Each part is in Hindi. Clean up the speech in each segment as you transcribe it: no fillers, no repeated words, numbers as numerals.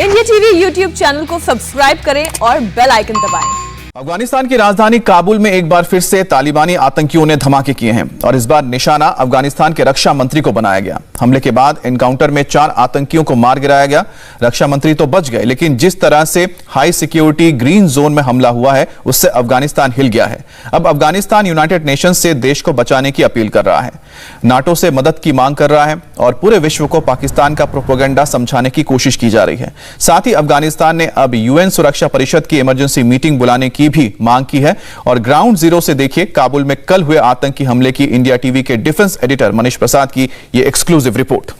इंडिया टीवी यूट्यूब चैनल को सब्सक्राइब करें और बेल आइकन दबाएं। अफगानिस्तान की राजधानी काबुल में एक बार फिर से तालिबानी आतंकियों ने धमाके किए हैं और इस बार निशाना अफगानिस्तान के रक्षा मंत्री को बनाया गया। हमले के बाद एनकाउंटर में 4 आतंकियों को मार गिराया गया। रक्षा मंत्री तो बच गए, लेकिन जिस तरह से हाई सिक्योरिटी ग्रीन जोन में हमला हुआ है उससे अफगानिस्तान हिल गया है। अब अफगानिस्तान यूनाइटेड नेशंस से देश को बचाने की अपील कर रहा है, नाटो से मदद की मांग कर रहा है और पूरे विश्व को पाकिस्तान का प्रोपेगेंडा समझाने की कोशिश की जा रही है। साथ ही अफगानिस्तान ने अब यूएन सुरक्षा परिषद की इमरजेंसी मीटिंग बुलाने की भी मांग की है। और ग्राउंड जीरो से देखिए काबुल में कल हुए आतंकी हमले की इंडिया टीवी के डिफेंस एडिटर मनीष प्रसाद की ये एक्सक्लूसिव रिपोर्ट।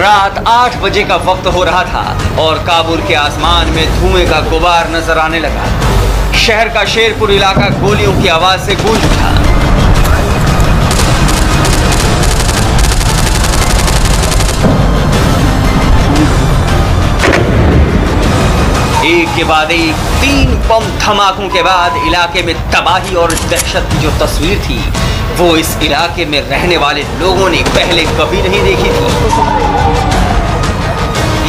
रात 8 बजे का वक्त हो रहा था और काबुल के आसमान में धुएं का गुबार नजर आने लगा। शहर का शेरपुर इलाका गोलियों की आवाज से गूंज उठा। एक के बाद एक 3 बम धमाकों के बाद इलाके में तबाही और दहशत की जो तस्वीर थी वो इस इलाके में रहने वाले लोगों ने पहले कभी नहीं देखी थी।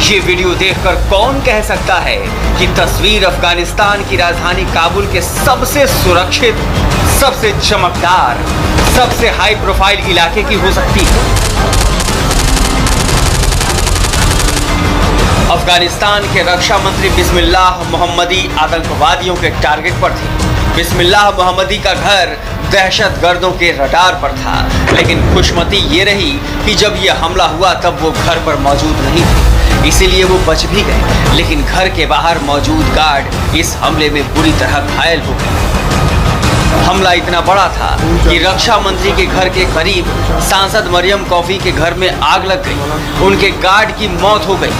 ये वीडियो देखकर कौन कह सकता है कि तस्वीर अफगानिस्तान की राजधानी काबुल के सबसे सुरक्षित, सबसे चमकदार, सबसे हाई प्रोफाइल इलाके की हो सकती है। अफगानिस्तान के रक्षा मंत्री बिस्मिल्लाह मोहम्मदी आतंकवादियों के टारगेट पर थे। बिस्मिल्लाह मोहम्मदी का घर दहशतगर्दों के रडार पर था, लेकिन खुशमती ये रही कि जब यह हमला हुआ तब वो घर पर मौजूद नहीं थे, इसीलिए वो बच भी गए। लेकिन घर के बाहर मौजूद गार्ड इस हमले में बुरी तरह घायल हो गए। हमला इतना बड़ा था कि रक्षा मंत्री के घर के करीब सांसद मरियम कौफी के घर में आग लग गई। उनके गार्ड की मौत हो गई।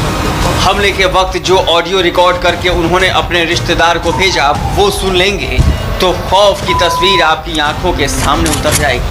हमले के वक्त जो ऑडियो रिकॉर्ड करके उन्होंने अपने रिश्तेदार को भेजा वो सुन लेंगे तो खौफ की तस्वीर आपकी आंखों के सामने उतर जाएगी।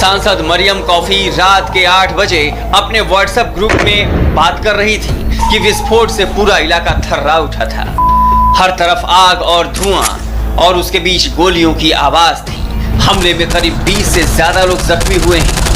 सांसद मरियम कौफी रात के 8 बजे अपने व्हाट्सएप ग्रुप में बात कर रही थी कि विस्फोट से पूरा इलाका थर्रा उठा था। हर तरफ आग और धुआं और उसके बीच गोलियों की आवाज थी। हमले में करीब 20 से ज्यादा लोग जख्मी हुए हैं।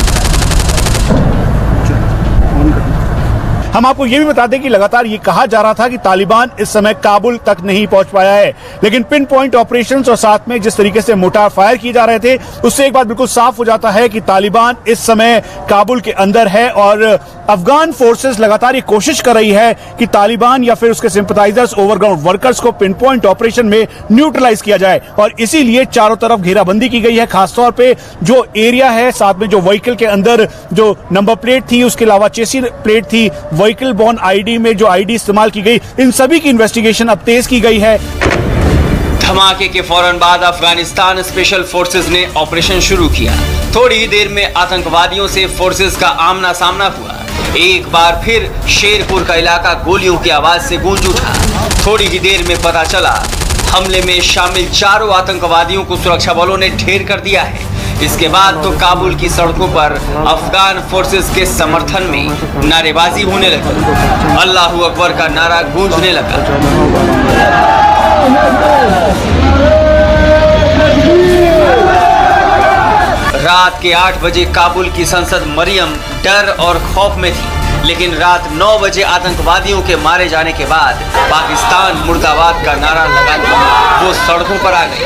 हम आपको ये भी बता दें कि लगातार ये कहा जा रहा था कि तालिबान इस समय काबुल तक नहीं पहुंच पाया है, लेकिन पिन पॉइंट ऑपरेशंस और साथ में जिस तरीके से मोटार फायर किए जा रहे थे उससे एक बात बिल्कुल साफ हो जाता है कि तालिबान इस समय काबुल के अंदर है और अफगान फोर्सेस लगातार ये कोशिश कर रही है कि तालिबान या फिर उसके सिंपथाइजर्स, ओवरग्राउंड वर्कर्स को पिन पॉइंट ऑपरेशन में न्यूट्रलाइज किया जाए और इसीलिए चारों तरफ घेराबंदी की गई है। खासतौर पे जो एरिया है, साथ में जो व्हीकल के अंदर जो नंबर प्लेट थी, उसके अलावा चेसी प्लेट थी, व्हीकल बॉर्न आईडी में जो आईडी इस्तेमाल की गई, इन सभी की इन्वेस्टिगेशन अब तेज की गई है। धमाके के फौरन बाद अफगानिस्तान स्पेशल फोर्सेस ने ऑपरेशन शुरू किया। थोड़ी ही देर में आतंकवादियों से फोर्सेस का आमना सामना हुआ। एक बार फिर शेरपुर का इलाका गोलियों की आवाज से गूंज उठा। थोड़ी ही देर में पता चला हमले में शामिल 4 आतंकवादियों को सुरक्षा बलों ने ढेर कर दिया है। इसके बाद तो काबुल की सड़कों पर अफगान फोर्सेस के समर्थन में नारेबाजी होने लगी। अल्लाहू अकबर का नारा गूंजने लगा। रात के 8 बजे काबुल की संसद मरियम डर और खौफ में थी, लेकिन रात 9 बजे आतंकवादियों के मारे जाने के बाद पाकिस्तान मुर्दाबाद का नारा लगाकर वो सड़कों पर आ गई।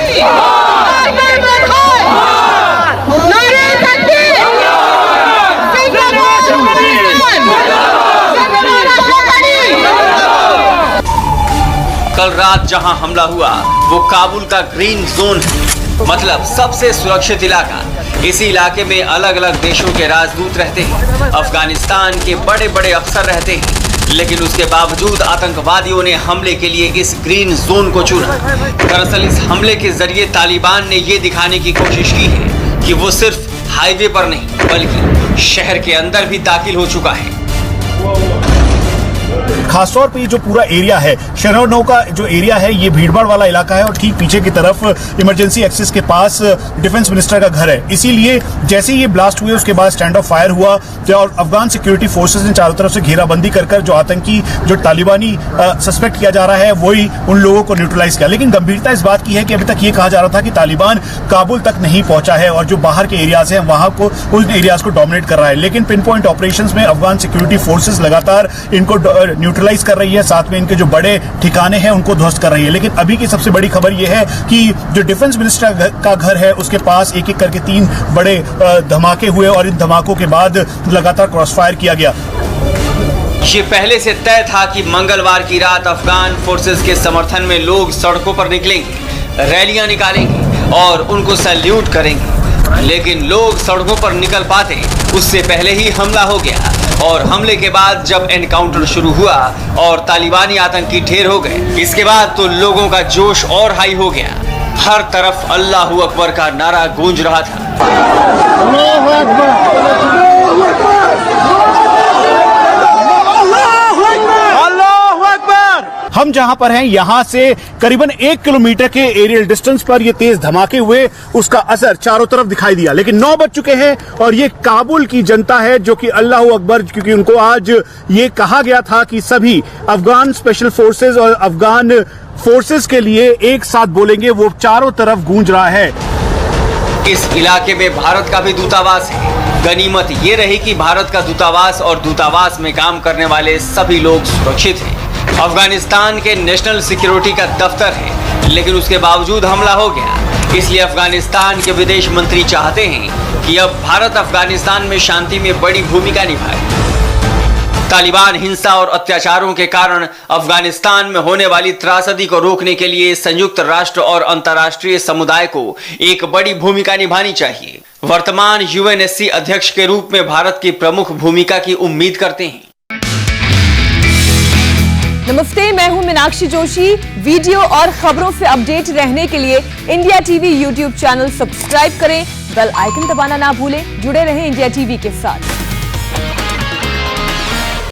कल रात जहां हमला हुआ वो काबुल का ग्रीन जोन है, मतलब सबसे सुरक्षित इलाका। इसी इलाके में अलग अलग देशों के राजदूत रहते हैं, अफगानिस्तान के बड़े बड़े अफसर रहते हैं, लेकिन उसके बावजूद आतंकवादियों ने हमले के लिए इस ग्रीन जोन को चुना। दरअसल इस हमले के जरिए तालिबान ने ये दिखाने की कोशिश की है कि वो सिर्फ हाईवे पर नहीं बल्कि शहर के अंदर भी दाखिल हो चुका है। खासतौर पर ये जो पूरा एरिया है, शहरों का जो एरिया है, ये भीड़भाड़ वाला इलाका है और ठीक पीछे की तरफ इमरजेंसी एक्सेस के पास डिफेंस मिनिस्टर का घर है। इसीलिए जैसे ये ब्लास्ट हुए उसके बाद स्टैंड ऑफ फायर हुआ और अफगान सिक्योरिटी फोर्सेस ने चारों तरफ से घेराबंदी कर जो आतंकी जो तालिबानी सस्पेक्ट किया जा रहा है वही उन लोगों को न्यूट्रलाइज किया। लेकिन गंभीरता इस बात की है कि अभी तक ये कहा जा रहा था कि तालिबान काबुल तक नहीं पहुंचा है और जो बाहर के एरियाज हैं वहां को उन एरियाज को डोमिनेट कर रहा है। लेकिन पिन पॉइंट ऑपरेशंस में अफगान सिक्योरिटी फोर्सेस लगातार इनको न्यूट्रलाइज कर रही है, साथ में इनके जो बड़े ठिकाने हैं उनको ध्वस्त कर रही है। लेकिन अभी की सबसे बड़ी खबर यह है कि जो डिफेंस मिनिस्टर का घर है उसके पास एक एक करके 3 बड़े धमाके हुए और इन धमाकों के बाद लगातार क्रॉसफायर किया गया। ये पहले से तय था कि मंगलवार की रात अफगान फोर्सेस के समर्थन में लोग सड़कों पर निकलेंगे, रैलियां निकालेंगे और उनको सैल्यूट करेंगे। लेकिन लोग सड़कों पर निकल पाते उससे पहले ही हमला हो गया और हमले के बाद जब एनकाउंटर शुरू हुआ और तालिबानी आतंकी ढेर हो गए, इसके बाद तो लोगों का जोश और हाई हो गया। हर तरफ अल्लाहू अकबर का नारा गूंज रहा था। हम जहां पर हैं यहां से करीबन 1 किलोमीटर के एरियल डिस्टेंस पर ये तेज धमाके हुए, उसका असर चारों तरफ दिखाई दिया। लेकिन 9 बज चुके हैं और ये काबुल की जनता है जो कि अल्लाहू अकबर, क्योंकि उनको आज ये कहा गया था कि सभी अफगान स्पेशल फोर्सेस और अफगान फोर्सेस के लिए एक साथ बोलेंगे, वो चारों तरफ गूंज रहा है। इस इलाके में भारत का भी दूतावास है। गनीमत ये रही कि भारत का दूतावास और दूतावास में काम करने वाले सभी लोग सुरक्षित हैं। अफगानिस्तान के नेशनल सिक्योरिटी का दफ्तर है, लेकिन उसके बावजूद हमला हो गया। इसलिए अफगानिस्तान के विदेश मंत्री चाहते हैं कि अब भारत अफगानिस्तान में शांति में बड़ी भूमिका निभाए। तालिबान हिंसा और अत्याचारों के कारण अफगानिस्तान में होने वाली त्रासदी को रोकने के लिए संयुक्त राष्ट्र और अंतर्राष्ट्रीय समुदाय को एक बड़ी भूमिका निभानी चाहिए। वर्तमान यूएनएससी अध्यक्ष के रूप में भारत की प्रमुख भूमिका की उम्मीद करते हैं। नमस्ते, मैं हूं मीनाक्षी जोशी। वीडियो और खबरों से अपडेट रहने के लिए India TV YouTube channel subscribe करें, बेल आइकन दबाना ना भूलें। जुड़े रहें इंडिया टीवी के साथ।